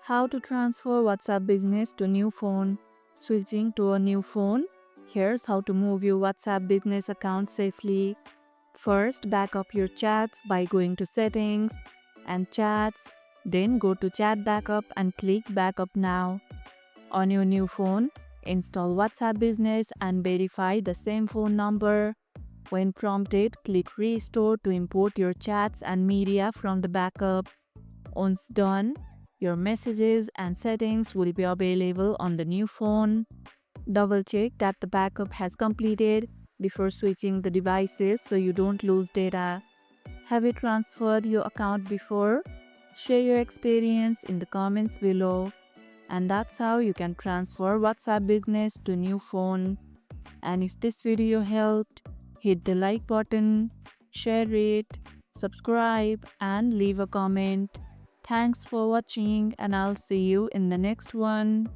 How to transfer WhatsApp Business to new phone. Switching to a new phone. Here's how to move your WhatsApp Business account safely. First, back up your chats by going to Settings and Chats. Then go to Chat Backup and click Backup Now. On your new phone, install WhatsApp Business and verify the same phone number. When prompted, click Restore to import your chats and media from the backup. Once done, your messages and settings will be available on the new phone. Double check that the backup has completed before switching the devices so you don't lose data. Have you transferred your account before? Share your experience in the comments below. And that's how you can transfer WhatsApp Business to new phone. And if this video helped, hit the like button, share it, subscribe and leave a comment. Thanks for watching and I'll see you in the next one.